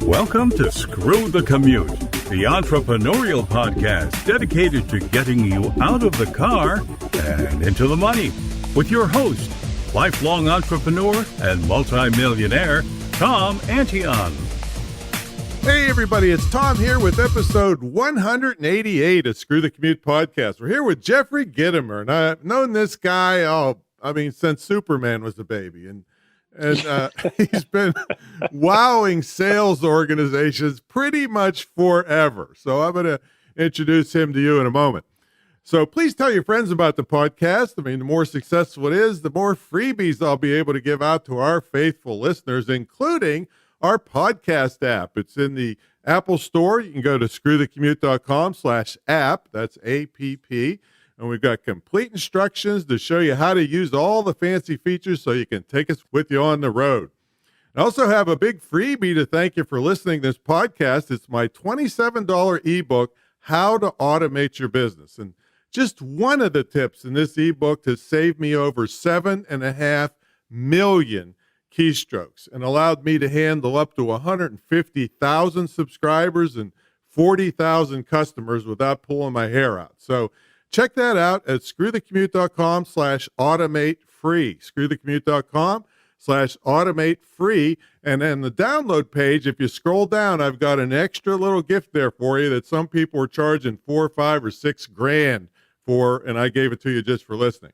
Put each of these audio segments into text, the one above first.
Welcome to Screw the Commute, the entrepreneurial podcast dedicated to getting you out of the car and into the money with your host, lifelong entrepreneur and multimillionaire, Tom Antion. Hey everybody, it's Tom here with episode 188 of Screw the Commute podcast. We're here with Jeffrey Gitomer, and I've known this guy, since Superman was a baby, and he's been wowing sales organizations pretty much forever. So I'm going to introduce him to you in a moment. So please tell your friends about the podcast. The more successful it is, the more freebies I'll be able to give out to our faithful listeners, including our podcast app. It's in the Apple Store. You can go to screwthecommute.com/app. That's APP. And we've got complete instructions to show you how to use all the fancy features so you can take us with you on the road. I also have a big freebie to thank you for listening to this podcast. It's my $27 ebook, How to Automate Your Business. And just one of the tips in this ebook has saved me over 7.5 million keystrokes and allowed me to handle up to 150,000 subscribers and 40,000 customers without pulling my hair out. So check that out at screwthecommute.com/automate free. Screwthecommute.com/automate free. And then the download page, if you scroll down, I've got an extra little gift there for you that some people were charging $4 or $5 or $6 grand for, and I gave it to you just for listening.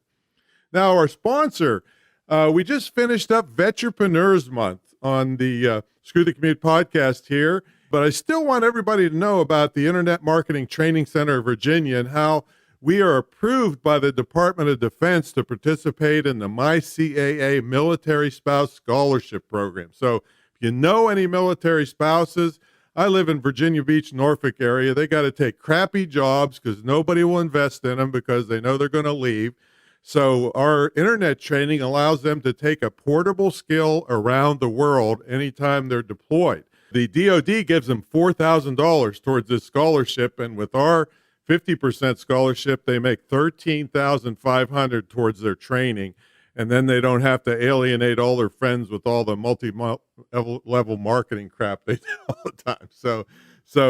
Now, our sponsor, we just finished up Vetrepreneurs Month on the Screw the Commute podcast here, but I still want everybody to know about the Internet Marketing Training Center of Virginia and how we are approved by the Department of Defense to participate in the MyCAA Military Spouse Scholarship Program. So if you know any military spouses, I live in Virginia Beach, Norfolk area. They got to take crappy jobs because nobody will invest in them because they know they're going to leave. So our internet training allows them to take a portable skill around the world anytime they're deployed. The DoD gives them $4,000 towards this scholarship, and with our 50% scholarship, they make $13,500 towards their training, and then they don't have to alienate all their friends with all the multi-level marketing crap they do all the time. So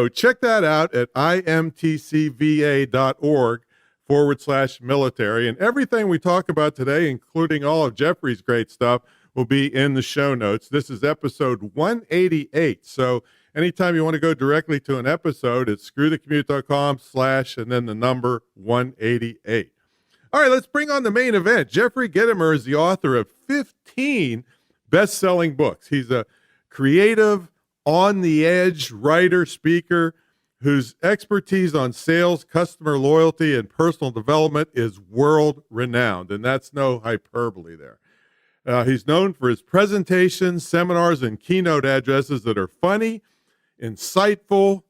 check that out at imtcva.org/military, and everything we talk about today, including all of Jeffrey's great stuff, will be in the show notes. This is episode 188. So anytime you want to go directly to an episode, it's screwthecommute.com/ and then the number 188. All right, let's bring on the main event. Jeffrey Gitomer is the author of 15 best-selling books. He's a creative, on-the-edge writer, speaker, whose expertise on sales, customer loyalty, and personal development is world-renowned, and that's no hyperbole there. He's known for his presentations, seminars, and keynote addresses that are funny, insightful,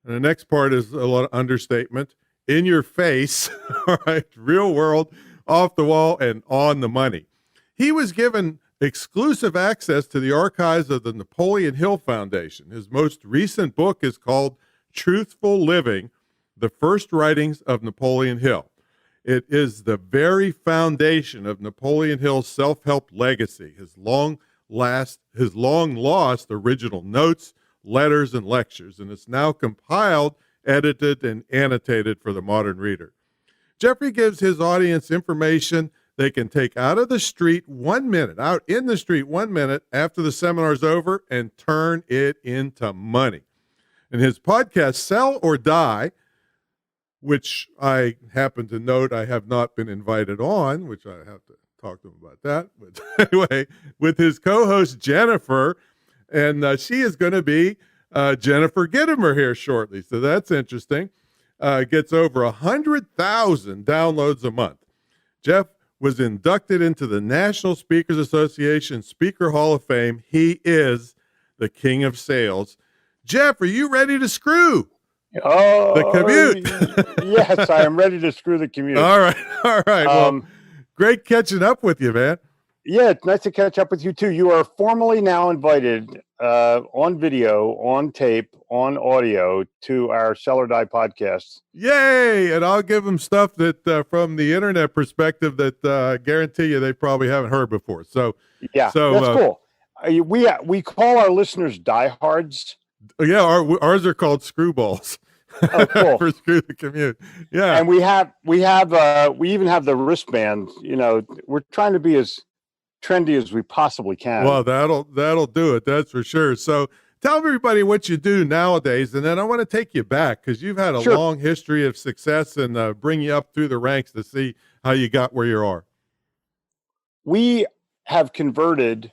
and the next part is a lot of understatement, in your face, all right, real world, off the wall, and on the money. He was given exclusive access to the archives of the Napoleon Hill Foundation. His most recent book is called Truthful Living, The First Writings of Napoleon Hill. It is the very foundation of Napoleon Hill's self-help legacy, his long-lost original notes, letters, and lectures, and it's now compiled, edited, and annotated for the modern reader. Jeffrey gives his audience information they can take out in the street 1 minute after the seminar's over and turn it into money. In his podcast, Sell or Die, which I happen to note I have not been invited on, which I have to talk to him about that. But anyway, with his co-host Jennifer, and she is going to be Jennifer Gitomer here shortly. So that's interesting. Gets over 100,000 downloads a month. Jeff was inducted into the National Speakers Association Speaker Hall of Fame. He is the king of sales. Jeff, are you ready to screw the commute? Yes, I am ready to screw the commute. All right. Well, great catching up with you, man. Yeah, it's nice to catch up with you too. You are formally now invited on video, on tape, on audio to our Sell or Die podcast. Yay! And I'll give them stuff that from the internet perspective that I guarantee you they probably haven't heard before. So yeah, that's cool. We call our listeners diehards, Yeah, ours are called screwballs. Oh, cool. For Screw the Commute. Yeah. And we even have the wristband. We're trying to be as trendy as we possibly can. Well, that'll do it. That's for sure. So tell everybody what you do nowadays, and then I want to take you back because you've had a Sure. long history of success and bring you up through the ranks to see how you got where you are. We have converted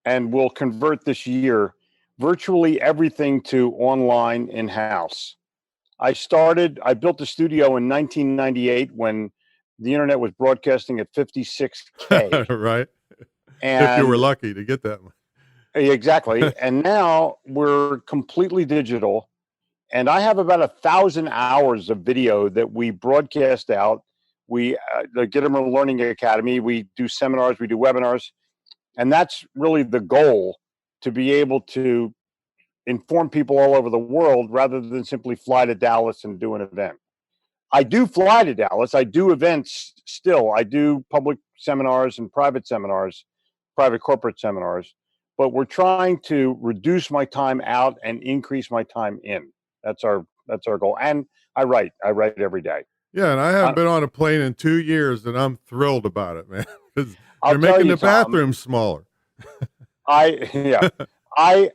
and will convert this year virtually everything to online in-house. I built a studio in 1998 when the internet was broadcasting at 56K. Right. And if you were lucky to get that one. Exactly. And now we're completely digital. And I have about 1,000 hours of video that we broadcast out. The Gitomer Learning Academy, we do seminars, we do webinars. And that's really the goal, to be able to inform people all over the world rather than simply fly to Dallas and do an event. I do fly to Dallas. I do events still. I do public seminars and private corporate seminars, but we're trying to reduce my time out and increase my time in. That's our goal. And I write every day. Yeah, and I haven't been on a plane in 2 years, and I'm thrilled about it, man. Because they're I'll tell making you, the bathrooms smaller. I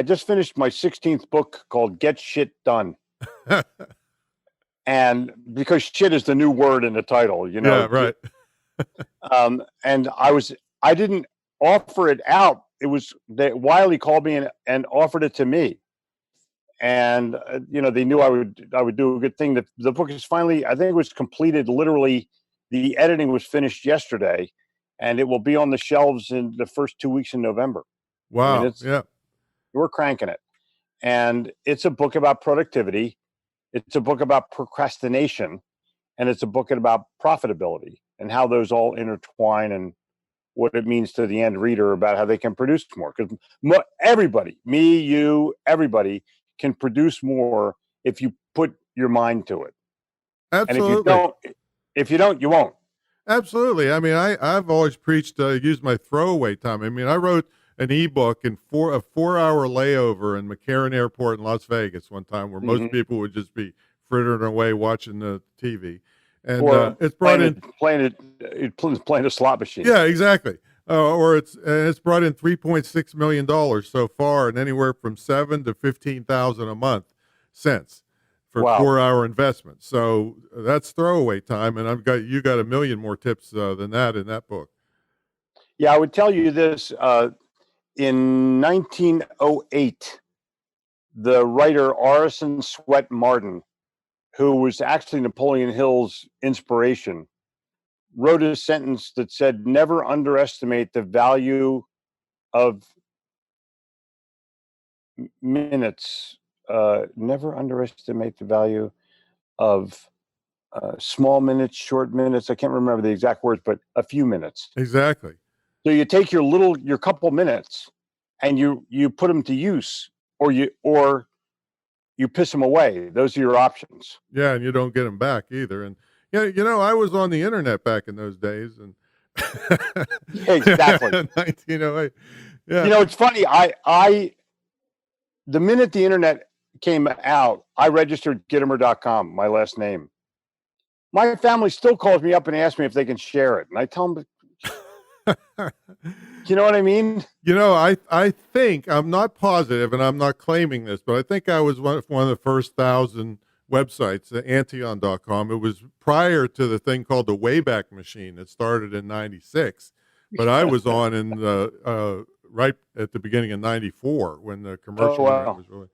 just finished my 16th book called Get Shit Done. And because shit is the new word in the title, Yeah, right. And I didn't offer it out. It was that Wiley called me and offered it to me. And they knew I would do a good thing. The book is finally, I think it was completed. Literally, the editing was finished yesterday, and it will be on the shelves in the first 2 weeks in November. Wow. Yeah. We're cranking it. And it's a book about productivity. It's a book about procrastination, and it's a book about profitability and how those all intertwine and what it means to the end reader about how they can produce more. Because everybody, me, you, everybody can produce more if you put your mind to it. Absolutely. And if you don't, you won't. Absolutely. I mean, I've always preached use my throwaway time. I mean, I wrote an ebook in a 4-hour layover in McCarran Airport in Las Vegas one time, where most people would just be frittering away watching the TV, and it's brought playing a slot machine. Yeah, exactly. Or it's brought in $3.6 million so far, and anywhere from $7,000 to $15,000 a month since for Wow. 4-hour investment. So that's throwaway time, and you got a million more tips than that in that book. Yeah, I would tell you this. In 1908, the writer Orison Swett Marden, who was actually Napoleon Hill's inspiration, wrote a sentence that said, "Never underestimate the value of minutes. Never underestimate the value of small minutes, short minutes." I can't remember the exact words, but a few minutes. Exactly. So you take your couple minutes and you put them to use, or you piss them away. Those are your options. Yeah, and you don't get them back either. And I was on the internet back in those days, and Yeah, exactly. 1908. Yeah. It's funny. The minute the internet came out, I registered Gitomer.com, my last name. My family still calls me up and asks me if they can share it, and I tell them, you know what I mean? I think, I'm not positive, and I'm not claiming this, but I think I was one of the first 1,000 websites, Antion.com. It was prior to the thing called the Wayback Machine. It started in 96, but I was on in right at the beginning of 94 when the commercial internet was really.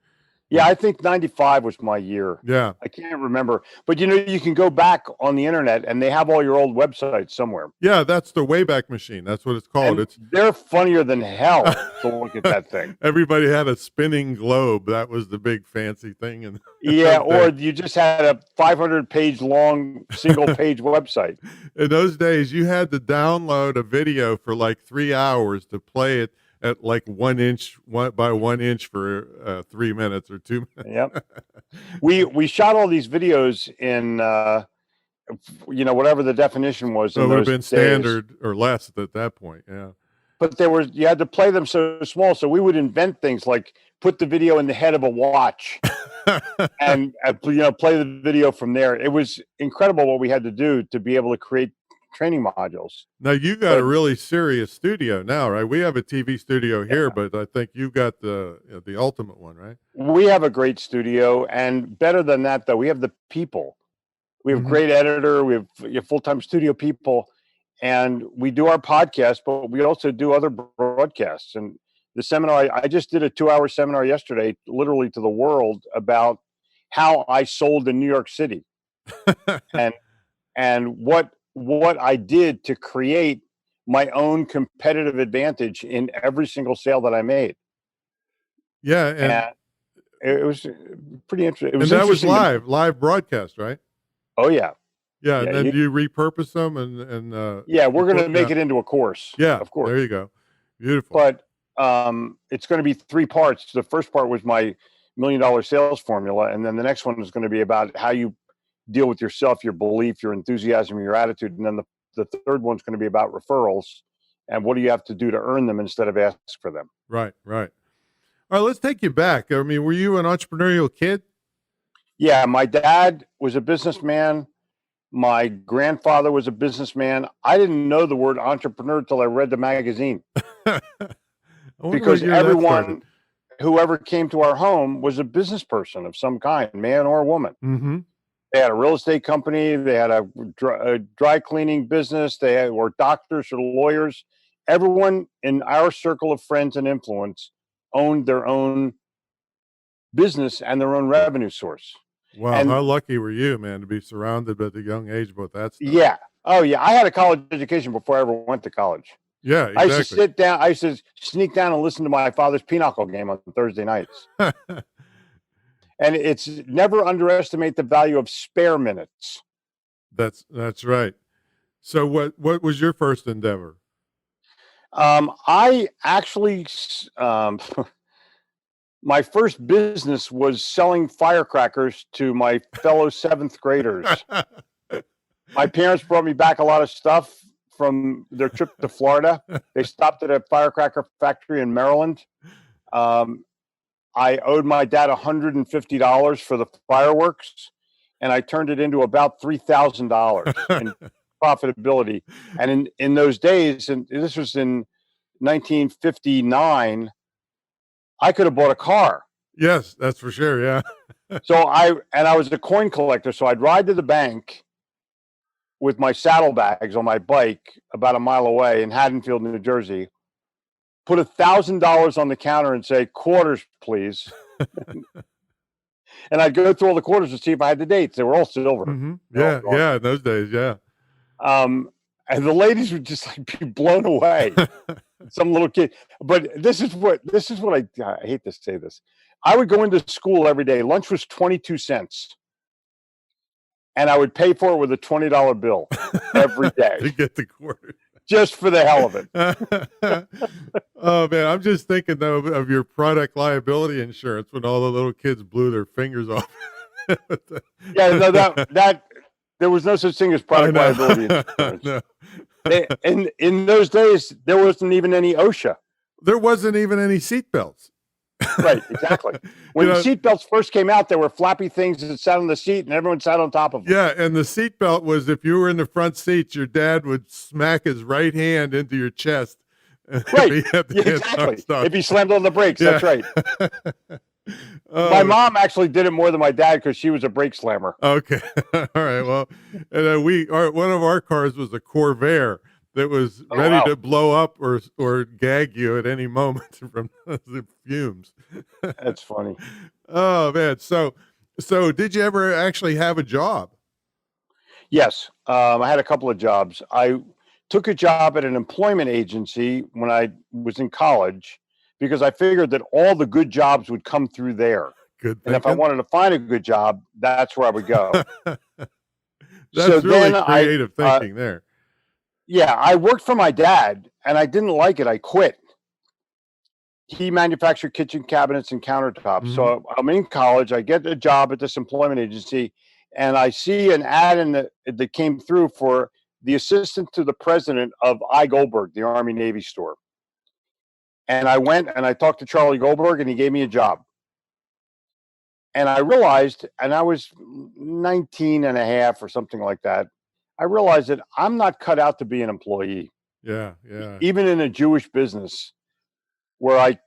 Yeah, I think 95 was my year. Yeah. I can't remember. But you can go back on the internet and they have all your old websites somewhere. Yeah, that's the Wayback Machine. That's what it's called. And they're funnier than hell to look at that thing. Everybody had a spinning globe. That was the big fancy thing. And yeah, or you just had a 500-page long single-page website. In those days, you had to download a video for like 3 hours to play it at like 1 inch by 1 inch for 3 minutes or 2 minutes. Yep. We shot all these videos in whatever the definition was. So it would have been standard or less at that point. Yeah. but you had to play them so small. So we would invent things like put the video in the head of a watch and play the video from there. It was incredible what we had to do to be able to create training modules. Now you got a really serious studio now, right? We have a TV studio here, but I think you got the ultimate one, right? We have a great studio, and better than that, though, we have the people. We have great editor. We have full-time studio people, and we do our podcast, but we also do other broadcasts. And the seminar, I just did a 2-hour seminar yesterday, literally to the world, about how I sold in New York City, and what I did to create my own competitive advantage in every single sale that I made. Yeah, and it was pretty interesting. It was and that was live broadcast, right? Oh yeah. Yeah, and then you repurpose them and we're going to make it into a course. Yeah, of course. There you go. Beautiful. But it's going to be 3 parts. The first part was my $1 million sales formula, and then the next one is going to be about how you deal with yourself, your belief, your enthusiasm, your attitude, and then the third one's going to be about referrals and what do you have to do to earn them instead of ask for them. Right. All right, let's take you back. I mean, were you an entrepreneurial kid? Yeah, my dad was a businessman. My grandfather was a businessman. I didn't know the word entrepreneur until I read the magazine. Because everyone, whoever came to our home was a business person of some kind, man or woman. Mm-hmm. They had a real estate company. They had a dry cleaning business. They were doctors or lawyers. Everyone in our circle of friends and influence owned their own business and their own revenue source. Wow, and how lucky were you, man, to be surrounded at a young age with that stuff? Yeah. Oh, yeah. I had a college education before I ever went to college. Yeah, exactly. I used to sit down. I used to sneak down and listen to my father's pinochle game on Thursday nights. And it's never underestimate the value of spare minutes. That's right. So what was your first endeavor? I actually, my first business was selling firecrackers to my fellow 7th graders. My parents brought me back a lot of stuff from their trip to Florida. They stopped at a firecracker factory in Maryland. I owed my dad $150 for the fireworks, and I turned it into about $3,000 in profitability. And in those days, and this was in 1959, I could have bought a car. Yes, that's for sure. Yeah. So I was a coin collector. So I'd ride to the bank with my saddlebags on my bike about a mile away in Haddonfield, New Jersey, put $1,000 on the counter and say, quarters, please. And I'd go through all the quarters to see if I had the dates. They were all silver. Mm-hmm. Yeah, in those days, yeah. And the ladies would just like be blown away. Some little kid. But this is what I hate to say this. I would go into school every day. Lunch was 22 cents. And I would pay for it with a $20 bill every day. To get the quarters. Just for the hell of it. Oh man, I'm just thinking though of your product liability insurance when all the little kids blew their fingers off. Yeah, no, that there was no such thing as product liability insurance. No. In those days, there wasn't even any OSHA. There wasn't even any seatbelts. Right, exactly. When seatbelts first came out, there were flappy things that sat on the seat, and everyone sat on top of them. Yeah, and the seatbelt was if you were in the front seat, your dad would smack his right hand into your chest. Right, exactly. If he slammed on the brakes, that's right. My mom actually did it more than my dad because she was a brake slammer. Okay, all right. Well, and one of our cars was a Corvair that was ready to blow up or gag you at any moment from the fumes. That's funny. Oh man. So did you ever actually have a job? Yes. I had a couple of jobs. I took a job at an employment agency when I was in college because I figured that all the good jobs would come through there. Good thinking. And if I wanted to find a good job, that's where I would go. That's really creative thinking there. Yeah, I worked for my dad, and I didn't like it. I quit. He manufactured kitchen cabinets and countertops. Mm-hmm. So I'm in college. I get a job at this employment agency, and I see an ad that came through for the assistant to the president of I. Goldberg, the Army Navy store. And I went and I talked to Charlie Goldberg, and he gave me a job. And I realized, and I was 19 and a half or something like that, I realized that I'm not cut out to be an employee. Yeah. Yeah. Even in a Jewish business where I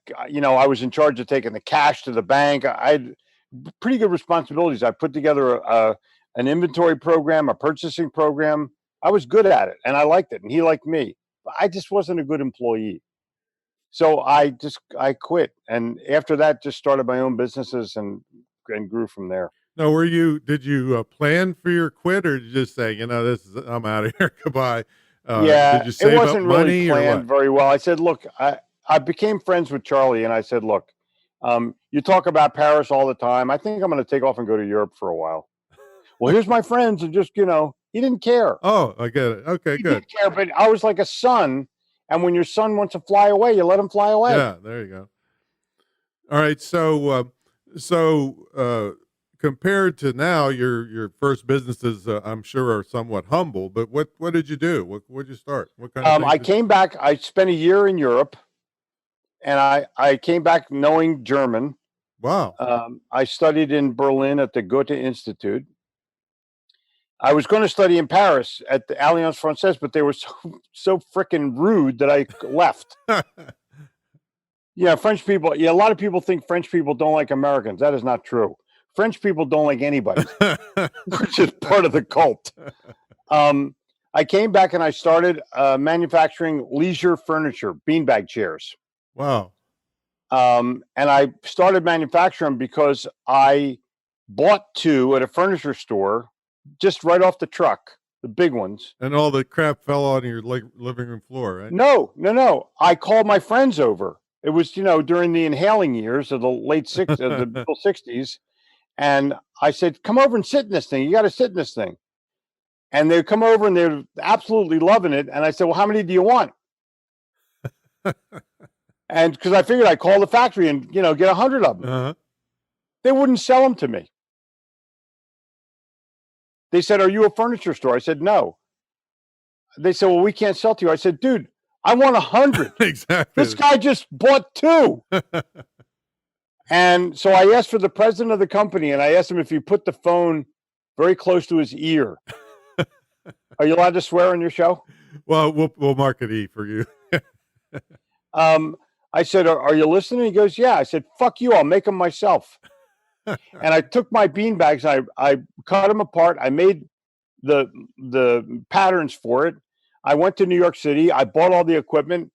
was in charge of taking the cash to the bank. I had pretty good responsibilities. I put together an inventory program, a purchasing program. I was good at it, and I liked it, and he liked me. But I just wasn't a good employee. So I quit, and after that, just started my own businesses and grew from there. Now, did you plan for your quit, or did you just say, I'm out of here, goodbye? Yeah, Did you it save up wasn't really money or what? planned very well. I said, look, I became friends with Charlie, and I said, look, you talk about Paris all the time. I think I'm going to take off and go to Europe for a while. Well, here's my friends, and just, he didn't care. Oh, I get it. Okay, He good. didn't care, but I was like a son, and when your son wants to fly away, you let him fly away. Yeah, there you go. All right, so compared to now, your first businesses, I'm sure, are somewhat humble. But what did you do? What did you start? What kind of I things came back. I spent a year in Europe, and I came back knowing German. Wow. I studied in Berlin at the Goethe Institute. I was going to study in Paris at the Alliance Francaise, but they were so freaking rude that I left. Yeah, French people. Yeah, a lot of people think French people don't like Americans. That is not true. French people don't like anybody, which is part of the cult. I came back and I started manufacturing leisure furniture, beanbag chairs. Wow. And I started manufacturing because I bought two at a furniture store just right off the truck, the big ones. And all the crap fell on your living room floor, right? No. I called my friends over. It was, during the inhaling years of the late the middle 60s. And I said, come over and sit in this thing. You got to sit in this thing. And they come over and they're absolutely loving it. And I said, well, how many do you want? And because I figured I'd call the factory and, get 100 of them. Uh-huh. They wouldn't sell them to me. They said, are you a furniture store? I said, no. They said, well, we can't sell to you. I said, dude, I want 100. Exactly. This guy just bought two. And so I asked for the president of the company, and I asked him if you put the phone very close to his ear. Are you allowed to swear on your show? Well, we'll mark it E for you. I said, are you listening? He goes, yeah. I said, fuck you. I'll make them myself. And I took my beanbags, I cut them apart. I made the patterns for it. I went to New York City. I bought all the equipment,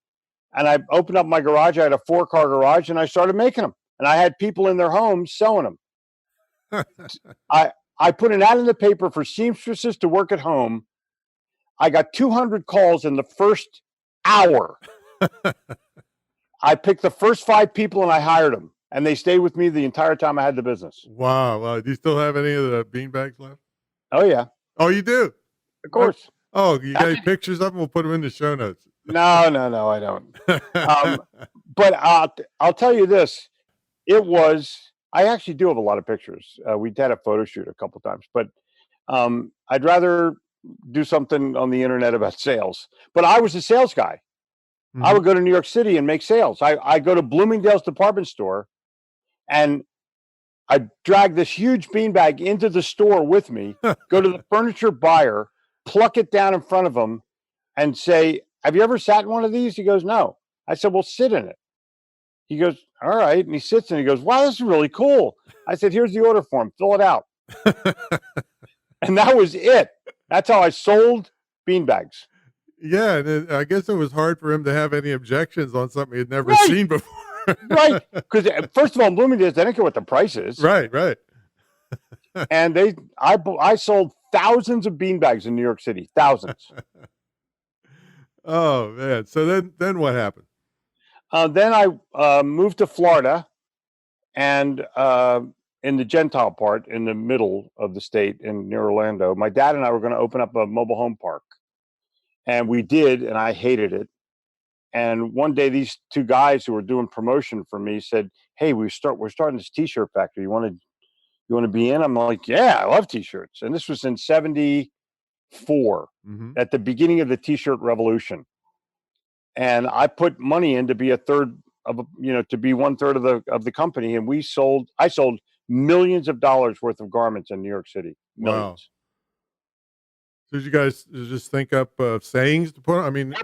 and I opened up my garage. I had a 4-car garage, and I started making them. And I had people in their homes selling them. I put an ad in the paper for seamstresses to work at home. I got 200 calls in the first hour. I picked the first 5 people and I hired them, and they stayed with me the entire time I had the business. Wow. Do you still have any of the beanbags left? Oh, yeah. Oh, you do? Of course. Oh, you got any pictures of them? We'll put them in the show notes. No, I don't. But I'll tell you this. I actually do have a lot of pictures. We had a photo shoot a couple times, but I'd rather do something on the internet about sales. But I was a sales guy. I would go to New York City and make sales. I go to Bloomingdale's department store, and I drag this huge beanbag into the store with me, go to the furniture buyer, pluck it down in front of him, and say, have you ever sat in one of these? He goes, no. I said, well, sit in it. He goes, all right. And he sits and he goes, wow, this is really cool. I said, here's the order form. Fill it out. And that was it. That's how I sold beanbags. Yeah, and I guess it was hard for him to have any objections on something he'd never Right. seen before. Right. Because first of all, Bloomingdale's, they don't care what the price is. Right. And I sold thousands of beanbags in New York City. Thousands. Oh, man. So then what happened? Then I moved to Florida, and in the Gentile part, in the middle of the state, near Orlando, my dad and I were going to open up a mobile home park. And we did, and I hated it. And one day, these 2 guys who were doing promotion for me said, "Hey, we're starting this T-shirt factory. You want to be in?" I'm like, "Yeah, I love T-shirts." And this was in '74, at the beginning of the T-shirt revolution. And I put money in to be a third to be 1/3 of the company, and I sold millions of dollars worth of garments in New York City. Wow. Millions. So did you guys just think up sayings to put on? I mean,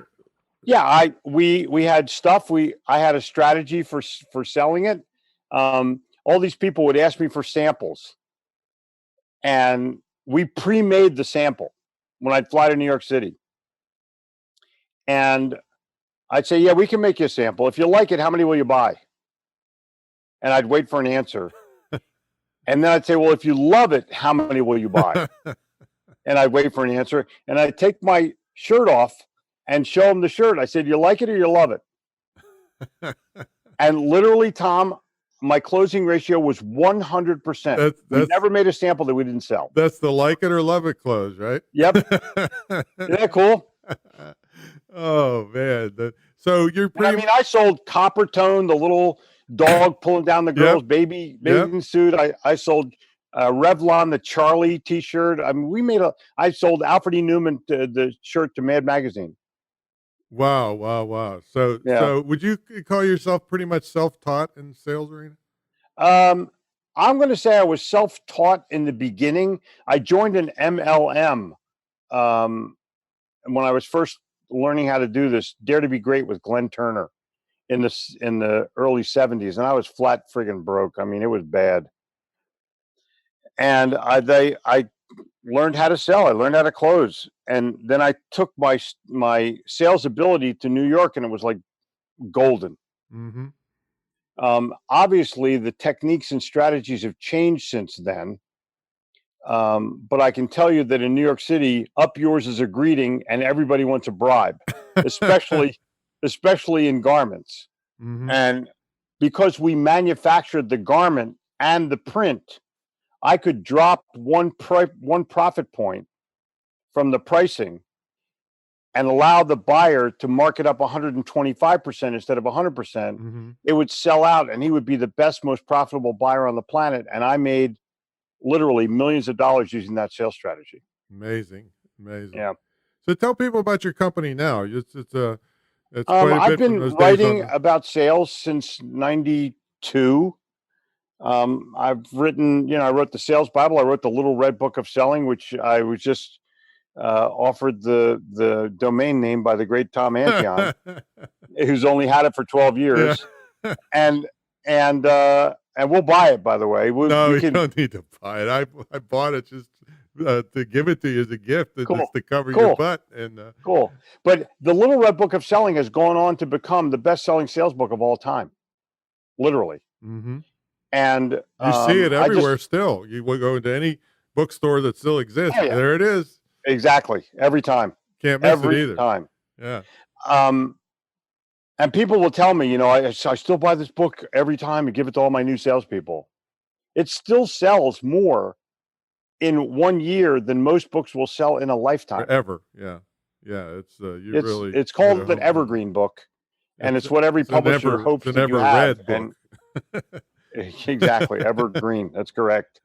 Yeah, we had stuff. I had a strategy for selling it. All these people would ask me for samples, and we pre-made the sample when I'd fly to New York City. And I'd say, yeah, we can make you a sample. If you like it, how many will you buy? And I'd wait for an answer. And then I'd say, well, if you love it, how many will you buy? And I'd wait for an answer. And I'd take my shirt off and show them the shirt. I said, you like it or you love it? And literally, Tom, my closing ratio was 100%. We never made a sample that we didn't sell. That's the like it or love it close, right? Yep. Isn't that cool? Oh, man. So you're I mean, I sold Copper Tone, the little dog pulling down the girl's bathing suit. I sold Revlon, the Charlie T-shirt. I mean, I sold Alfred E. Newman the shirt to Mad Magazine. Wow. So would you call yourself pretty much self-taught in the sales arena? I'm going to say I was self-taught in the beginning. I joined an MLM when I was first learning how to do this, Dare to Be Great with Glenn Turner in the early 70s, and I was flat friggin' broke. I mean, it was bad. And I learned how to sell. I learned how to close, and then I took my sales ability to New York, and it was like golden. Mm-hmm. Obviously, the techniques and strategies have changed since then. But I can tell you that in New York City, up yours is a greeting, and everybody wants a bribe, especially in garments. Mm-hmm. And because we manufactured the garment and the print, I could drop one profit point from the pricing and allow the buyer to mark it up 125% instead of 100%. Mm-hmm. It would sell out, and he would be the best, most profitable buyer on the planet. And I made literally millions of dollars using that sales strategy. Amazing. Yeah. So tell people about your company now. It's quite a bit. I've been writing about sales since '92. I've written, I wrote the Sales Bible. I wrote the Little Red Book of Selling, which I was just offered the domain name by the great Tom Antion, who's only had it for 12 years. Yeah. And we'll buy it, by the way. You don't need to buy it. I bought it just to give it to you as a gift, and just to cover your butt. And cool. But the Little Red Book of Selling has gone on to become the best-selling sales book of all time, literally. Mm-hmm. And you see it everywhere still. You will go into any bookstore that still exists. Oh, yeah. There it is. Exactly. Every time. Can't miss it either. Every time. Yeah. And people will tell me, I still buy this book every time and give it to all my new salespeople. It still sells more in 1 year than most books will sell in a lifetime. Forever. Yeah. It's called an evergreen book, and it's what every publisher hopes that you have. And exactly, evergreen. That's correct.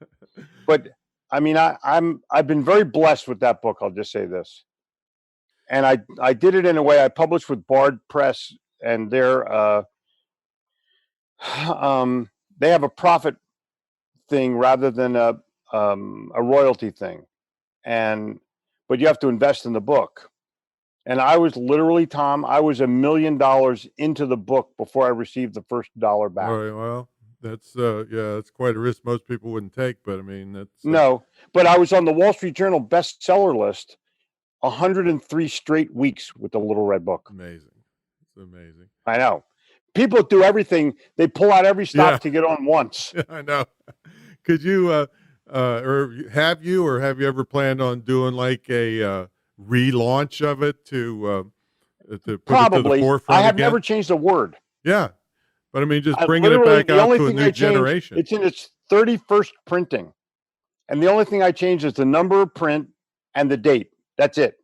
But I mean, I've been very blessed with that book. I'll just say this, and I did it in a way. I published with Bard Press, and they have a profit thing rather than a royalty thing, but you have to invest in the book. And I was literally, Tom, I was $1 million into the book before I received the first dollar back. All right, well, that's that's quite a risk most people wouldn't take, but I mean, that's no, but I was on the Wall Street Journal bestseller list 103 straight weeks with the Little Red Book. Amazing. It's amazing. I know. People do everything. They pull out every stop to get on once. I know. Could you, or have you ever planned on doing like a relaunch of it to put Probably. it to the forefront? I have again? never changed a word. Yeah. But I mean, just bringing it back out to a new generation. It's in its 31st printing. And the only thing I changed is the number of print and the date. That's it.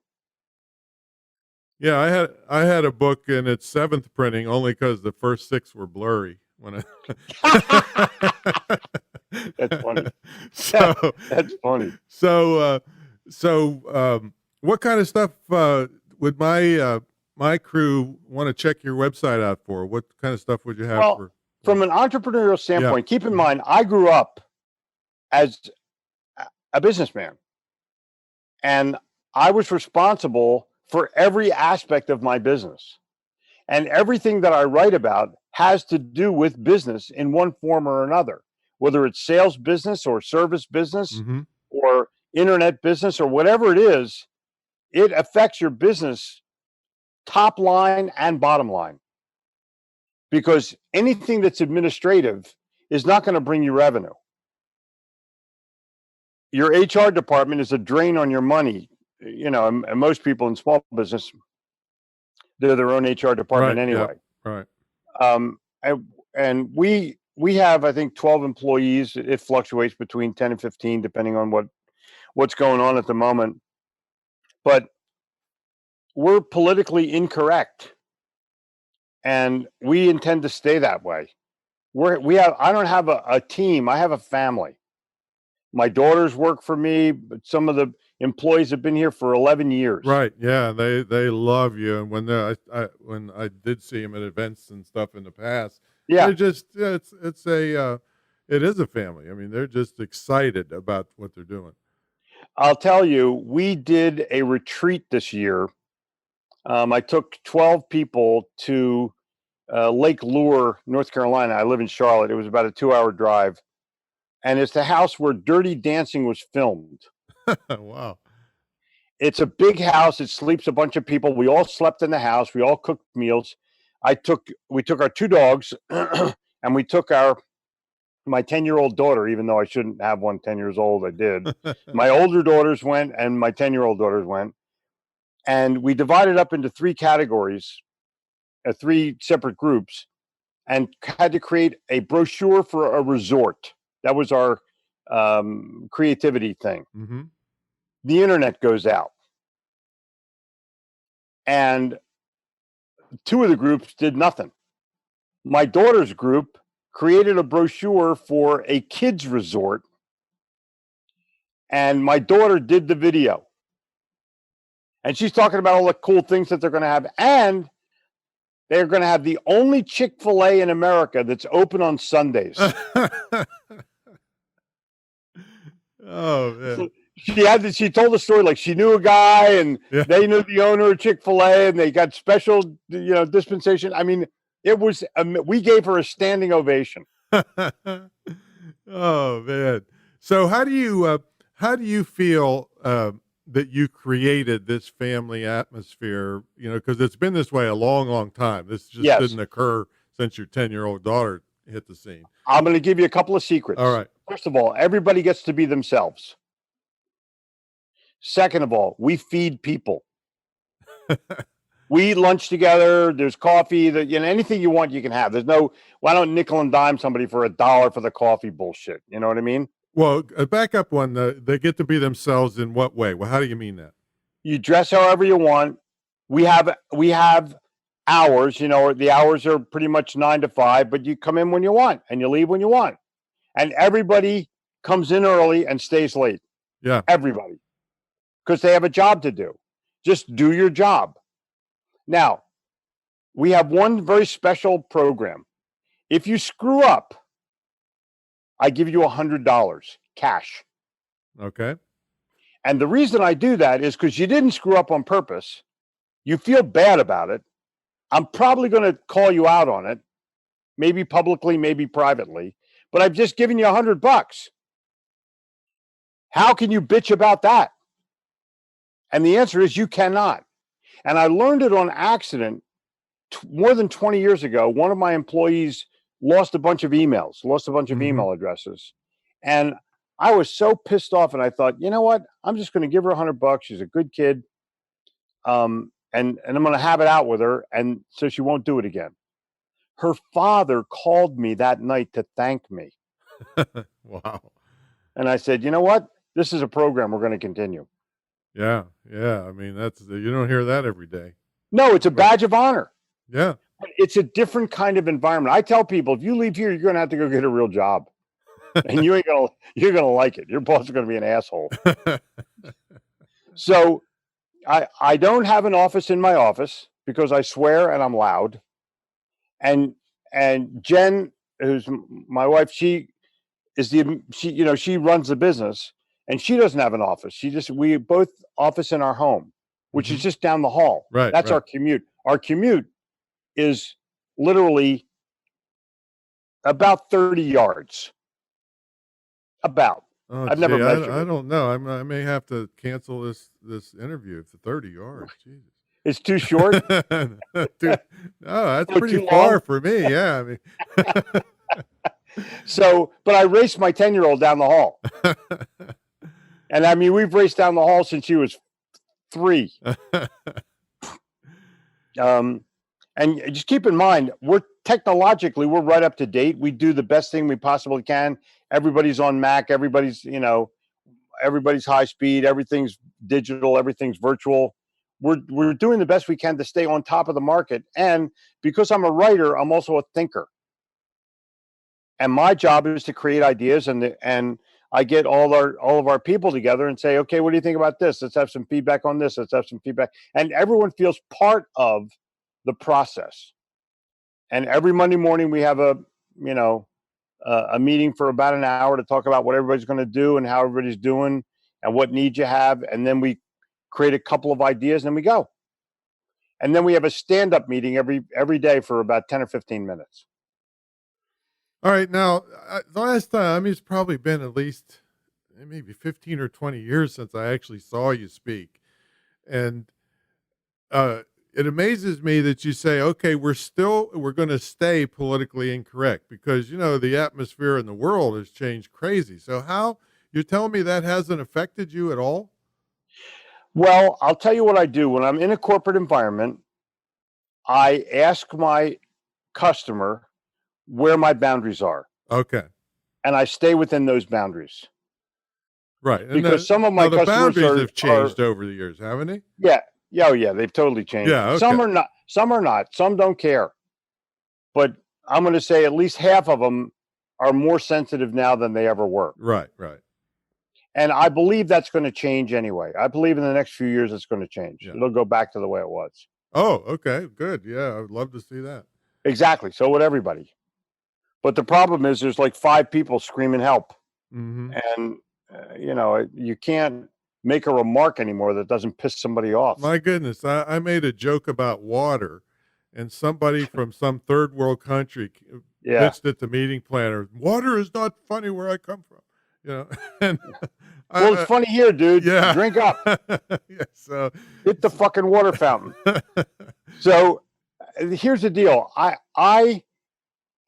Yeah, I had a book in its 7th printing only because the first 6 were blurry. When That's funny. That's funny. So what kind of stuff would my my crew want to check your website out for? What kind of stuff would you have Well, for? from an entrepreneurial standpoint, keep in Mhm. mind, I grew up as a businessman, and I was responsible for every aspect of my business. And everything that I write about has to do with business in one form or another, whether it's sales business or service business Mhm. or internet business or whatever it is, it affects your business top line and bottom line, because anything that's administrative is not going to bring you revenue. Your HR department is a drain on your money, and most people in small business, they're their own HR department Right. Yeah. anyway. Right. Um, and we have, I think, 12 employees. It fluctuates between 10 and 15, depending on what's going on at the moment. But we're politically incorrect, and we intend to stay that way. I don't have a team. I have a family. My daughters work for me, but some of the employees have been here for 11 years. Right. Yeah. They love you, and when I did see them at events and stuff in the past, they're Yeah, just it is a family. I mean, they're just excited about what they're doing. I'll tell you, we did a retreat this year. I took 12 people to Lake Lure, North Carolina. I live in Charlotte. It was about a 2-hour drive. And it's the house where Dirty Dancing was filmed. Wow. It's a big house. It sleeps a bunch of people. We all slept in the house. We all cooked meals. We took our 2 dogs and we took my 10-year-old daughter, even though I shouldn't have one 10 years old, I did. My older daughters went and my 10-year-old daughters went. And we divided up into 3 categories, 3 separate groups, and had to create a brochure for a resort. That was our creativity thing. Mm-hmm. The internet goes out, and 2 of the groups did nothing. My daughter's group created a brochure for a kids resort, and my daughter did the video. And she's talking about all the cool things that they're going to have, and they're going to have the only Chick-fil-A in America that's open on Sundays. Oh man. She told the story like she knew a guy and Yeah. they knew the owner of Chick-fil-A and they got special, dispensation. I mean, it was, we gave her a standing ovation. Oh man. So how do you feel that you created this family atmosphere? Because it's been this way a long, long time. This just Yes. didn't occur since your 10-year-old daughter hit the scene. I'm going to give you a couple of secrets. All right. First of all, everybody gets to be themselves. Second of all, we feed people. We eat lunch together. There's coffee. Anything you want, you can have. There's no, why don't nickel and dime somebody for $1 for the coffee bullshit? You know what I mean? Well, back up one. They get to be themselves in what way? Well, how do you mean that? You dress however you want. We have hours. The hours are pretty much 9 to 5, but you come in when you want and you leave when you want. And everybody comes in early and stays late. Yeah. Everybody, because they have a job to do. Just do your job. Now, we have one very special program. If you screw up, I give you $100 cash. Okay. And the reason I do that is because you didn't screw up on purpose. You feel bad about it. I'm probably going to call you out on it, maybe publicly, maybe privately, but I've just given you $100. How can you bitch about that? And the answer is you cannot. And I learned it on accident more than 20 years ago. One of my employees lost a bunch of emails, lost a bunch of email addresses. And I was so pissed off. And I thought, you know what? I'm just going to give her $100. She's a good kid. And I'm going to have it out with her. And so she won't do it again. Her father called me that night to thank me. Wow. And I said, you know what? This is a program we're going to continue. Yeah. Yeah. I mean, you don't hear that every day. No, it's a badge of honor. Yeah. It's a different kind of environment. I tell people, if you leave here, you're going to have to go get a real job. And you're going to like it. Your boss is going to be an asshole. So I don't have an office in my office. because I swear and I'm loud. And Jen, who's my wife, she runs the business, and she doesn't have an office. We both office in our home, which is just down the hall. Right. That's right. our commute. Our commute is literally about 30 yards. About. Oh, I've never gee, measured I it. don't know. I may have to cancel this interview for 30 yards. Jesus. It's too short. Dude, no, that's Oh, pretty too far long? for me. Yeah, I mean. So, but I raced my 10-year-old down the hall. And I mean, we've raced down the hall since she was 3. And just keep in mind, we're right up to date. We do the best thing we possibly can. Everybody's on Mac. Everybody's high speed. Everything's digital. Everything's virtual. We're doing the best we can to stay on top of the market. And because I'm a writer, I'm also a thinker. And my job is to create ideas, and I get all of our people together and say, okay, what do you think about this? Let's have some feedback on this. Let's have some feedback. And everyone feels part of the process. And every Monday morning we have a meeting for about an hour to talk about what everybody's going to do and how everybody's doing and what needs you have. And then we create a couple of ideas and then we go. And then we have a stand-up meeting every day for about 10 or 15 minutes. All right. Now, the last time, I mean, it's probably been at least maybe 15 or 20 years since I actually saw you speak. And it amazes me that you say, okay, we're going to stay politically incorrect because, the atmosphere in the world has changed crazy. So you're telling me that hasn't affected you at all? Well, I'll tell you what I do. When I'm in a corporate environment, I ask my customer where my boundaries are. Okay. And I stay within those boundaries. Right. And because some of my the customers boundaries have changed over the years, haven't they? Yeah. Yeah. Oh, yeah. They've totally changed. Yeah. Okay. Some are not. Some don't care. But I'm going to say at least half of them are more sensitive now than they ever were. Right. Right. And I believe that's going to change anyway. I believe in the next few years it's going to change. Yeah. It'll go back to the way it was. Oh, okay. Good. Yeah. I would love to see that. Exactly. So would everybody. But the problem is there's like 5 people screaming help. Mm-hmm. And, you can't make a remark anymore that doesn't piss somebody off. My goodness. I made a joke about water, and somebody from some third world country pitched at the meeting planner, water is not funny where I come from. And well, it's funny here, dude. Yeah. Drink up. Yeah, so hit the fucking water fountain. So here's the deal. I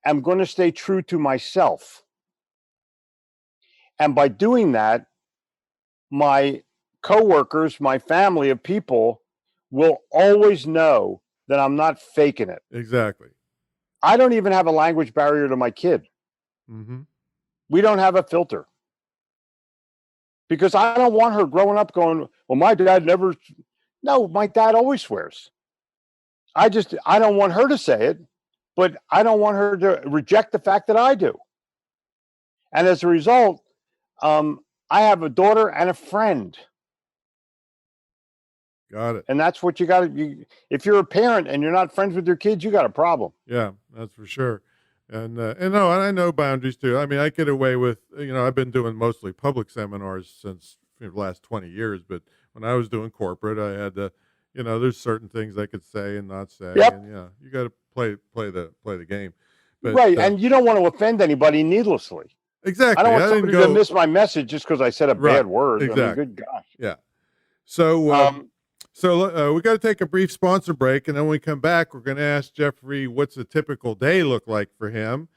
am going to stay true to myself. And by doing that, my coworkers, my family of people will always know that I'm not faking it. Exactly. I don't even have a language barrier to my kid. Mm-hmm. We don't have a filter. Because I don't want her growing up going, well, my dad never. No, my dad always swears. I don't want her to say it, but I don't want her to reject the fact that I do. And as a result, I have a daughter and a friend. Got it. And that's what you got to. If you're a parent and you're not friends with your kids, you got a problem. Yeah, that's for sure. And I know boundaries too. I mean, I get away with, I've been doing mostly public seminars since the last 20 years, but when I was doing corporate, I had to, there's certain things I could say and not say. Yep. And you got to play the game. But, right. And you don't want to offend anybody needlessly. Exactly. I don't want somebody to miss my message just because I said a bad word. Exactly. I mean, good gosh. Yeah. So we got to take a brief sponsor break, and then when we come back, we're going to ask Jeffrey what's a typical day look like for him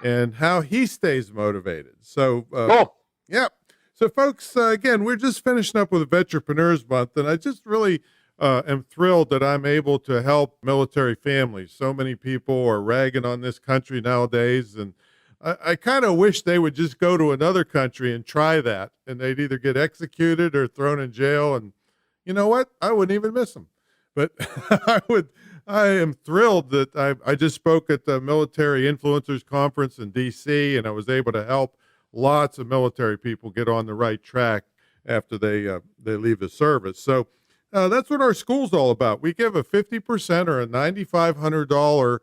and how he stays motivated. So, yeah. So, folks, again, we're just finishing up with Veterpreneurs Month, and I just really am thrilled that I'm able to help military families. So many people are ragging on this country nowadays, and I kind of wish they would just go to another country and try that, and they'd either get executed or thrown in jail. And you know what? I wouldn't even miss them. But I am thrilled that I just spoke at the Military Influencers Conference in D.C., and I was able to help lots of military people get on the right track after they leave the service. So That's what our school's all about. We give a 50% or a $9,500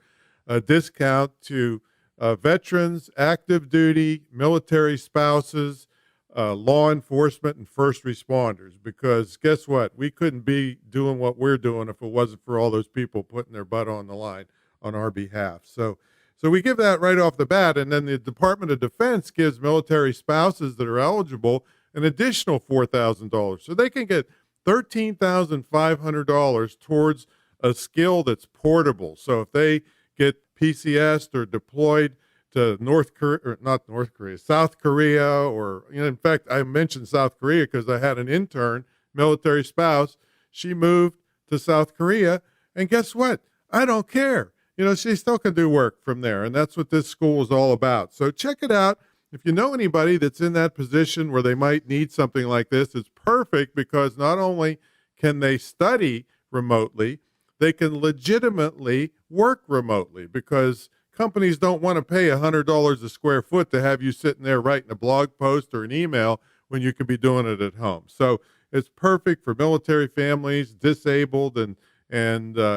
discount to veterans, active duty, military spouses, law enforcement, and first responders. Because guess what? We couldn't be doing what we're doing if it wasn't for all those people putting their butt on the line on our behalf. So we give that right off the bat, and then the Department of Defense gives military spouses that are eligible an additional $4,000. So they can get $13,500 towards a skill that's portable. So if they get PCS'd or deployed to South Korea, or, in fact, I mentioned South Korea because I had an intern, military spouse. She moved to South Korea, and guess what? I don't care. She still can do work from there, and that's what this school is all about. So check it out. If you know anybody that's in that position where they might need something like this, it's perfect because not only can they study remotely, they can legitimately work remotely because companies don't want to pay $100 a square foot to have you sitting there writing a blog post or an email when you could be doing it at home. So it's perfect for military families, disabled, and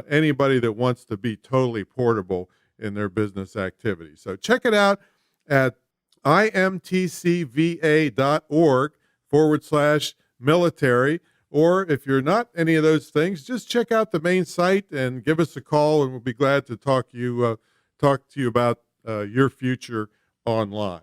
anybody that wants to be totally portable in their business activity. So check it out at imtcva.org/military. Or if you're not any of those things, just check out the main site and give us a call, and we'll be glad to talk to you about your future online.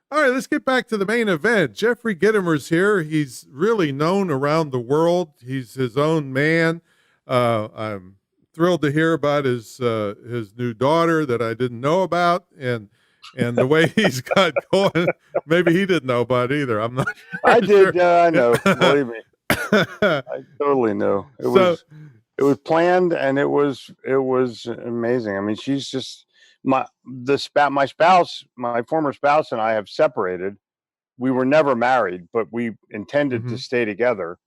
All right, let's get back to the main event. Jeffrey Gitomer's here. He's really known around the world. He's his own man. I'm thrilled to hear about his new daughter that I didn't know about, and the way he's got going. Maybe he didn't know about it either. I'm not sure. I did. I know. Believe me, I totally know. It was planned, and it was amazing. I mean, she's just my former spouse, and I have separated. We were never married, but we intended to stay together.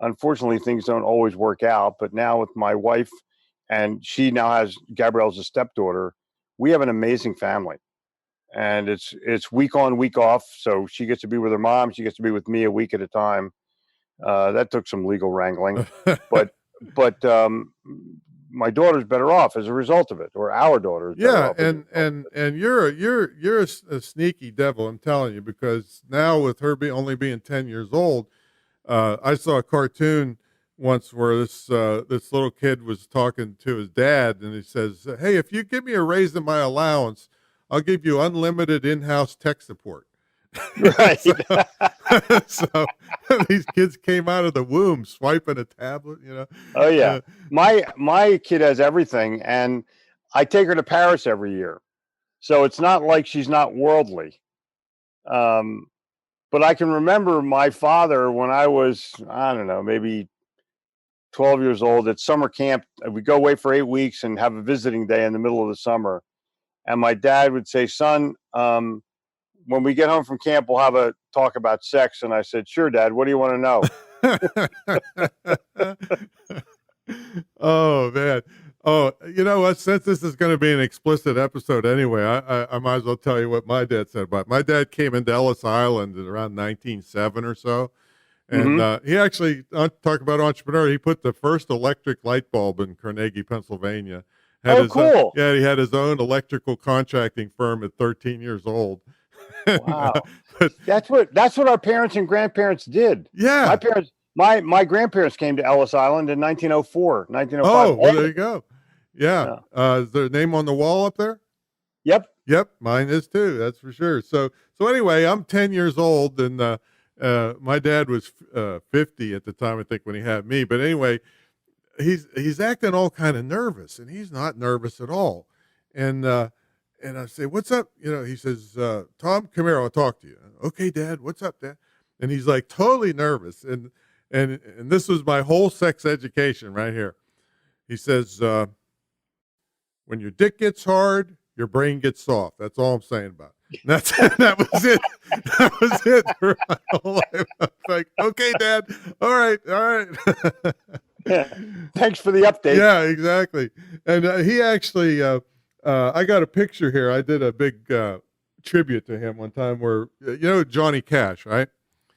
Unfortunately, things don't always work out, but now with my wife, and she now has Gabrielle's a stepdaughter, we have an amazing family, and it's week on, week off. So she gets to be with her mom. She gets to be with me a week at a time. That took some legal wrangling, but my daughter's better off as a result of it, or our daughter is better off. And you're a sneaky devil, I'm telling you, because now with her only being 10 years old, I saw a cartoon once where this little kid was talking to his dad, and he says, "Hey, if you give me a raise in my allowance, I'll give you unlimited in-house tech support." Right. So these kids came out of the womb swiping a tablet, Oh yeah. My kid has everything, and I take her to Paris every year. So it's not like she's not worldly. But I can remember my father when I was, I don't know, maybe 12 years old at summer camp. We'd go away for 8 weeks and have a visiting day in the middle of the summer. And my dad would say, "Son, when we get home from camp, we'll have a talk about sex." And I said, "Sure, Dad. What do you want to know?" Oh, man. Oh, you know what? Since this is going to be an explicit episode anyway, I might as well tell you what my dad said about it. My dad came into Ellis Island at around 1907 or so. And he actually, talk about entrepreneur, he put the first electric light bulb in Carnegie, Pennsylvania. Cool. He had his own electrical contracting firm at 13 years old. Wow. That's what our parents and grandparents did. Yeah. My grandparents came to Ellis Island in 1904, 1905. Oh, well, there you go. Yeah. Is there a name on the wall up there? Yep. Mine is too. That's for sure. So anyway, I'm 10 years old, and my dad was 50 at the time, I think, when he had me. But anyway, he's acting all kind of nervous, and he's not nervous at all. And I say, "What's up?" He says, "Tom, come here. I'll talk to you." "Okay, Dad. What's up, Dad?" And he's like totally nervous. And this was my whole sex education right here. He says, "When your dick gets hard, your brain gets soft." That's all I'm saying about it. That was it. That was it for my whole life. I was like, "Okay, Dad. All right." Yeah. Thanks for the update. Yeah, exactly. And he actually, I got a picture here. I did a big tribute to him one time where, Johnny Cash, right?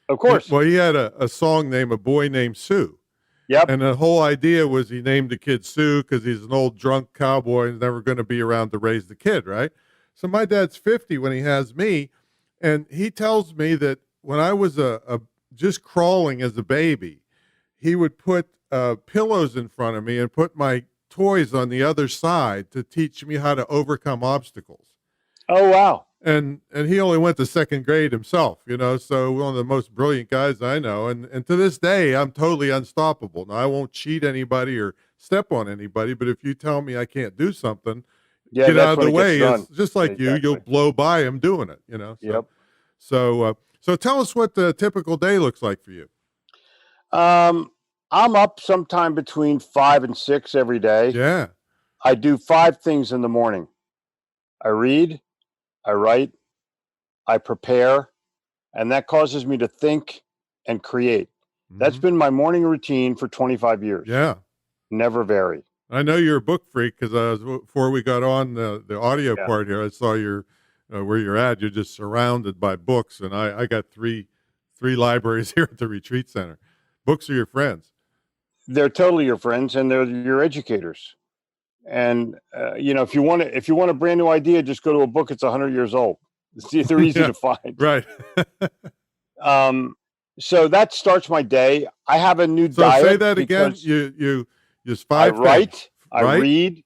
Of course. Well, he had a song named "A Boy Named Sue." Yep. And the whole idea was he named the kid Sue because he's an old drunk cowboy and never going to be around to raise the kid, right? So my dad's 50 when he has me, and he tells me that when I was a just crawling as a baby, he would put pillows in front of me and put my toys on the other side to teach me how to overcome obstacles. Oh, wow. And he only went to second grade himself, so one of the most brilliant guys I know. And to this day, I'm totally unstoppable. Now, I won't cheat anybody or step on anybody, but if you tell me I can't do something, Yeah, get that's out of when the it gets way. done. It's just like Exactly. you'll blow by him doing it, So, Yep. so tell us what the typical day looks like for you. I'm up sometime between 5 and 6 every day. Yeah. I do 5 things in the morning. I read, I write, I prepare, and that causes me to think and create. That's Mhm. been my morning routine for 25 years. Yeah. Never vary. I know you're a book freak because before we got on the audio Yeah. part here, I saw your where you're at. You're just surrounded by books, and I got three libraries here at the retreat center. Books are your friends. They're totally your friends, and they're your educators. And if you want a brand new idea, just go to a book. It's 100 years old. They're easy Yeah. to find. Right. So that starts my day. I have a new So diet. say that again. because You just I 5 write, things. I Right? read,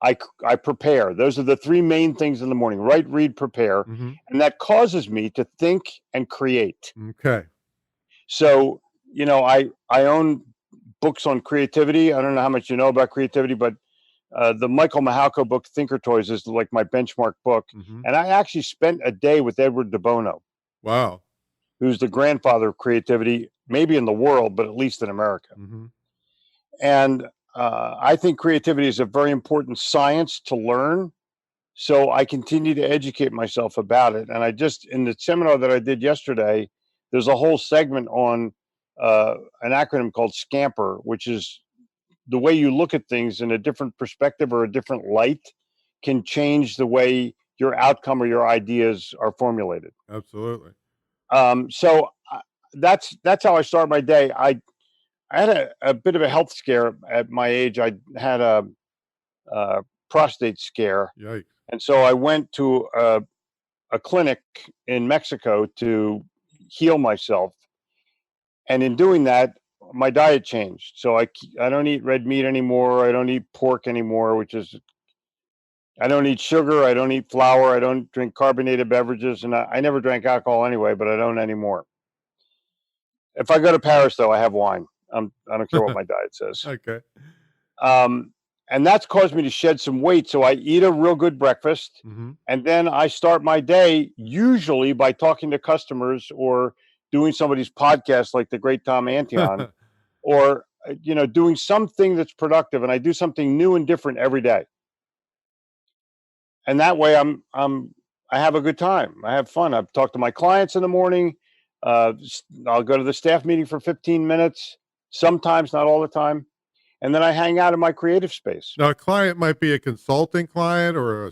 I prepare. Those are the 3 main things in the morning: write, read, prepare, Mm-hmm. and that causes me to think and create. Okay. So I own books on creativity. I don't know how much you know about creativity, but the Michael Mahalko book, Thinker Toys, is like my benchmark book. Mm-hmm. And I actually spent a day with Edward de Bono, Wow. who's the grandfather of creativity, maybe in the world, but at least in America. Mm-hmm. And I think creativity is a very important science to learn. So I continue to educate myself about it. And in the seminar that I did yesterday, there's a whole segment on an acronym called SCAMPER, which is the way you look at things in a different perspective or a different light can change the way your outcome or your ideas are formulated. Absolutely. So that's how I start my day. I had a bit of a health scare at my age. I had a prostate scare, Yikes. and so I went to a clinic in Mexico to heal myself. And in doing that, my diet changed. So I don't eat red meat anymore. I don't eat pork anymore, I don't eat sugar. I don't eat flour. I don't drink carbonated beverages. And I never drank alcohol anyway, but I don't anymore. If I go to Paris, though, I have wine. I don't care what my diet says. Okay. And that's caused me to shed some weight. So I eat a real good breakfast. Mm-hmm. And then I start my day usually by talking to customers or doing somebody's podcast like the great Tom Antion, or doing something that's productive. And I do something new and different every day. And that way I have a good time. I have fun. I've talked to my clients in the morning. I'll go to the staff meeting for 15 minutes, sometimes, not all the time. And then I hang out in my creative space. Now, a client might be a consulting client or a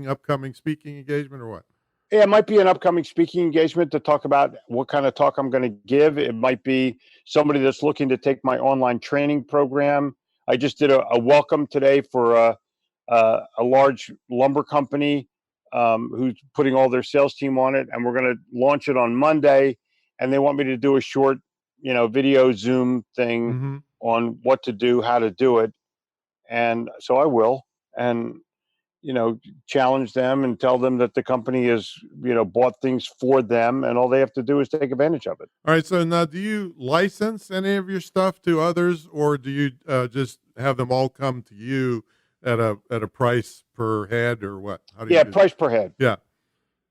upcoming speaking engagement, or what? Yeah, it might be an upcoming speaking engagement to talk about what kind of talk I'm going to give. It might be somebody that's looking to take my online training program. I just did a welcome today for a large lumber company who's putting all their sales team on it, and we're going to launch it on Monday. And they want me to do a short, video Zoom thing Mm-hmm. on what to do, how to do it. And so I will, and challenge them and tell them that the company has bought things for them, and all they have to do is take advantage of it. All right. So now, do you license any of your stuff to others, or do you just have them all come to you at a price per head, or what? How do you do Price per head. that?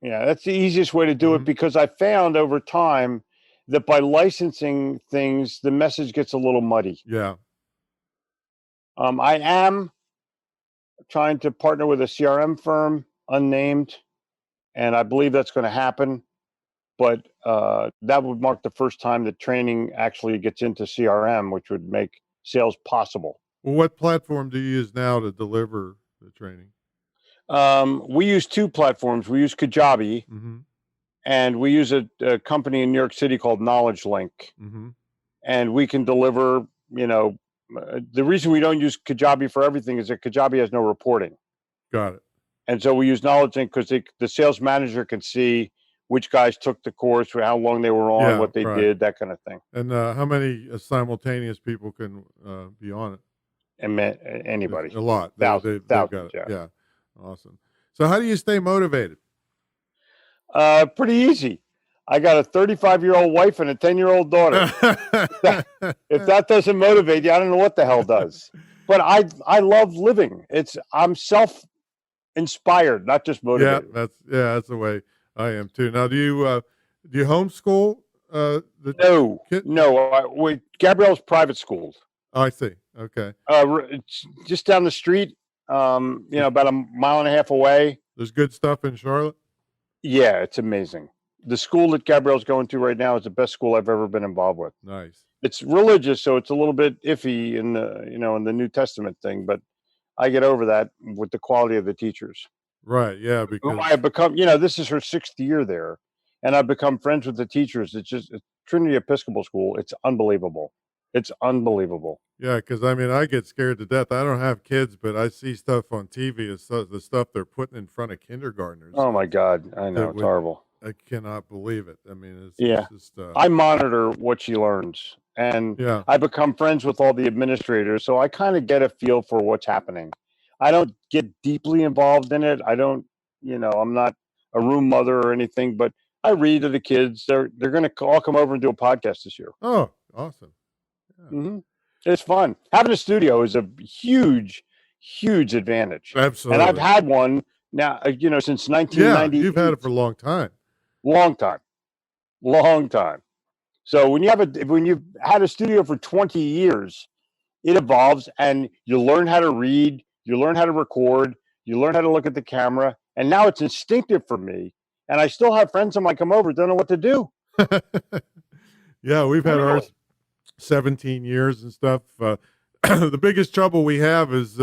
Yeah, that's the easiest way to do it, Mhm. because I found over time that by licensing things, the message gets a little muddy. Yeah. I am trying to partner with a CRM firm, unnamed, and I believe that's going to happen. But that would mark the first time that training actually gets into CRM, which would make sales possible. Well, what platform do you use now to deliver the training? We use 2 platforms. We use Kajabi, Mm-hmm. and we use a company in New York City called Knowledge Link. Mm-hmm. And we can deliver, the reason we don't use Kajabi for everything is that Kajabi has no reporting. Got it. And so we use Knowledge Link because the sales manager can see which guys took the course, how long they were on, what they did, that kind of thing. And how many simultaneous people can be on it? And anybody. A lot. Thousands, got it. Yeah. Awesome. So how do you stay motivated? Pretty easy. I got a 35-year-old wife and a 10-year-old daughter. If that doesn't motivate you, I don't know what the hell does. But I love living. I'm self-inspired, not just motivated. That's the way I am too. Now, do you homeschool? No. Gabrielle's private schooled. Oh, I see. Okay. It's just down the street. About a mile and a half away. There's good stuff in Charlotte. Yeah, it's amazing. The school that Gabrielle's going to right now is the best school I've ever been involved with. Nice. It's religious, so it's a little bit iffy in the New Testament thing, but I get over that with the quality of the teachers. Right. Yeah. Because I have become, this is her 6th year there, and I've become friends with the teachers. It's Trinity Episcopal School. It's unbelievable. It's unbelievable. Yeah, because I get scared to death. I don't have kids, but I see stuff on TV. It's the stuff they're putting in front of kindergartners. Oh my God, I know, it's horrible. I cannot believe it. It's just, I monitor what she learns, and I become friends with all the administrators, so I kind of get a feel for what's happening. I don't get deeply involved in it. I don't, I'm not a room mother or anything, but I read to the kids. They're going to all come over and do a podcast this year. Oh, awesome. Yeah. Mm-hmm. It's fun. Having a studio is a huge, huge advantage. Absolutely. And I've had one now, since 1990. Yeah, you've had it for a long time. Long time. So when you've had a studio for 20 years, it evolves, and you learn how to read, you learn how to record, you learn how to look at the camera, and now it's instinctive for me. And I still have friends of mine come over, don't know what to do. Yeah, we've had ours 17 years and stuff. The biggest trouble we have is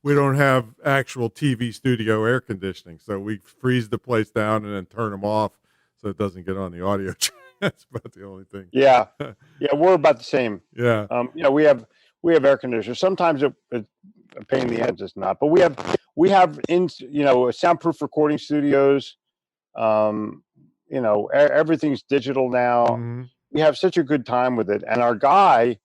we don't have actual TV studio air conditioning, so we freeze the place down and then turn them off so it doesn't get on the audio. That's about the only thing. Yeah, we're about the same. Yeah. We have air conditioners. Sometimes it's a pain in the ass, it's not. But we have soundproof recording studios. Everything's digital now. Mm-hmm. We have such a good time with it. And our guy,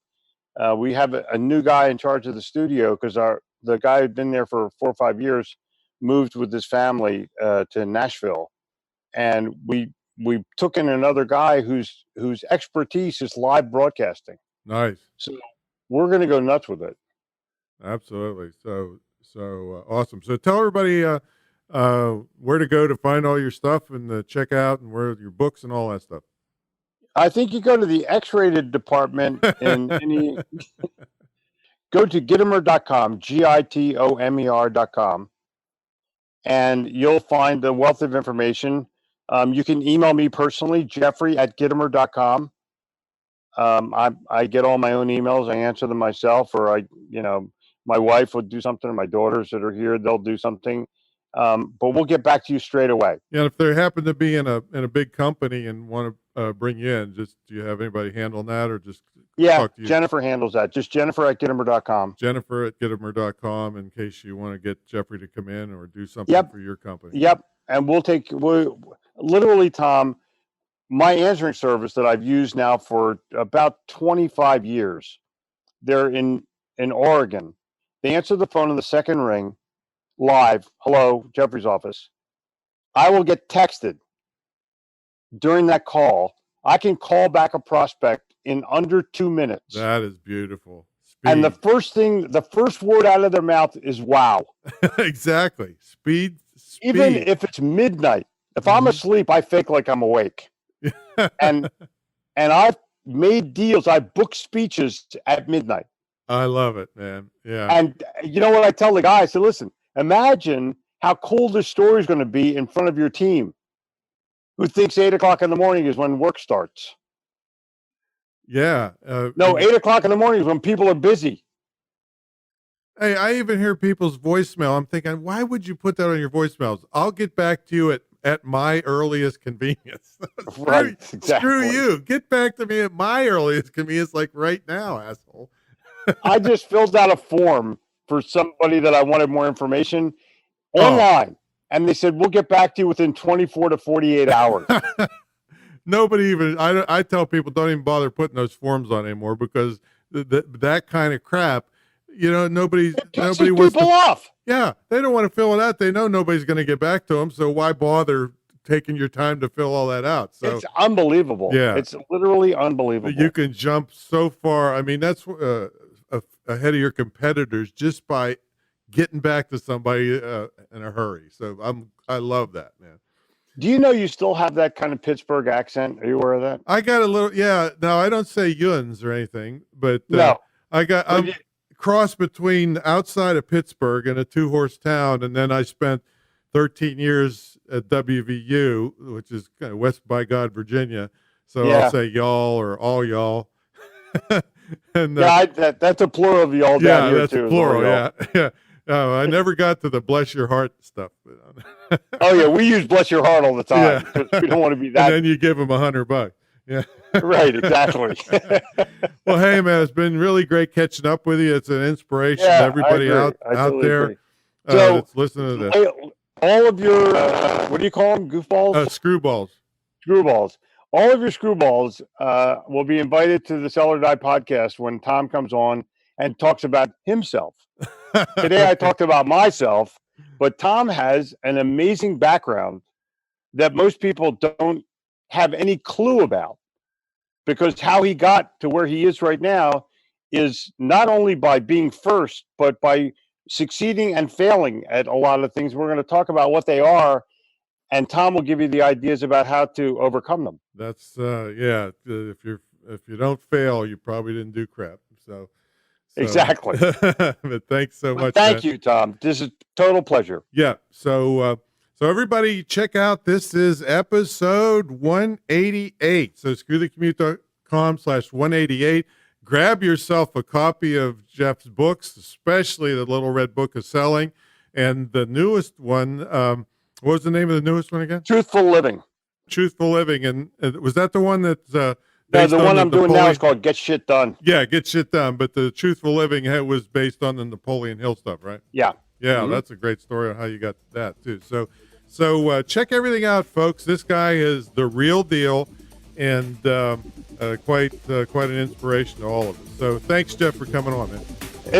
we have a new guy in charge of the studio because the guy who'd been there for 4 or 5 years moved with his family to Nashville, and we took in another guy whose expertise is live broadcasting. Nice. So we're going to go nuts with it. Absolutely. So awesome. So tell everybody where to go to find all your stuff and check out, and where your books and all that stuff. I think you go to the X-rated department in any. Go to Gitomer.com, Gitomer.com, and you'll find a wealth of information. You can email me personally, Jeffrey@Gitomer.com. I get all my own emails. I answer them myself, or my wife will do something, or my daughters that are here, they'll do something. But we'll get back to you straight away. Yeah, if they happen to be in a big company and want to bring you in, do you have anybody handling that, or just talk to you? Jennifer handles that. Just Jennifer@Gitomer.com. Jennifer@Gitomer.com, in case you want to get Jeffrey to come in or do something for your company. Yep. And literally, Tom, my answering service that I've used now for about 25 years, they're in Oregon. They answer the phone in the second ring, live. Hello, Jeffrey's office. I will get texted during that call. I can call back a prospect in under 2 minutes. That is beautiful. Speed. And the first word out of their mouth is wow. Exactly. Speed. Even if it's midnight. If I'm asleep, I fake like I'm awake. and I've made deals. I book speeches at midnight. I love it, man. Yeah. And you know what I tell the guy? I said, listen, imagine how cool this story is going to be in front of your team, who thinks 8 o'clock in the morning is when work starts. Yeah. No, 8 o'clock in the morning is when people are busy. Hey, I even hear people's voicemail. I'm thinking, why would you put that on your voicemails? I'll get back to you at my earliest convenience. Right. Exactly. Screw you. Get back to me at my earliest convenience, like right now, asshole. I just filled out a form for somebody that I wanted more information online. And they said, we'll get back to you within 24 to 48 hours. Nobody even, I tell people don't even bother putting those forms on anymore because that kind of crap, nobody wants people off. Yeah, they don't want to fill it out. They know nobody's going to get back to them. So why bother taking your time to fill all that out? So it's unbelievable. Yeah. It's literally unbelievable. You can jump so far. I mean, that's ahead of your competitors just by getting back to somebody in a hurry. So I love that, man. Do you know you still have that kind of Pittsburgh accent? Are you aware of that? I got a little, yeah. Now I don't say yuns or anything, but No. I'm cross between outside of Pittsburgh and a 2-horse town, and then I spent 13 years at WVU, which is kind of West by God, Virginia. So I'll say y'all or all y'all. And that's a plural of y'all down here that's too. A plural, yeah. I never got to the bless your heart stuff. Oh yeah, we use bless your heart all the time because we don't want to be that. And then you give them $100. Yeah. Right, exactly. Well, hey man, it's been really great catching up with you. It's an inspiration to everybody out there that's listening to this. All of your what do you call them? Goofballs? Screwballs. Screwballs. All of your screwballs will be invited to the Sell or Die podcast when Tom comes on and talks about himself. Today I talked about myself, but Tom has an amazing background that most people don't have any clue about, because how he got to where he is right now is not only by being first, but by succeeding and failing at a lot of things. We're going to talk about what they are, and Tom will give you the ideas about how to overcome them. That's if you don't fail, you probably didn't do crap. So exactly. But thanks so much. Thank you, Tom. This is a total pleasure. Yeah. So everybody check out, this is episode 188. So screwthecommute.com/188. Grab yourself a copy of Jeff's books, especially the Little Red Book of Selling. And the newest one, what was the name of the newest one again? Truthful Living. Truthful Living. And was that the one that... no, the one I'm doing now is called Get Shit Done. Yeah, Get Shit Done. But the Truthful Living was based on the Napoleon Hill stuff, right? Yeah. Yeah, That's a great story on how you got that, too. So check everything out, folks. This guy is the real deal, and quite an inspiration to all of us. So thanks, Jeff, for coming on, man.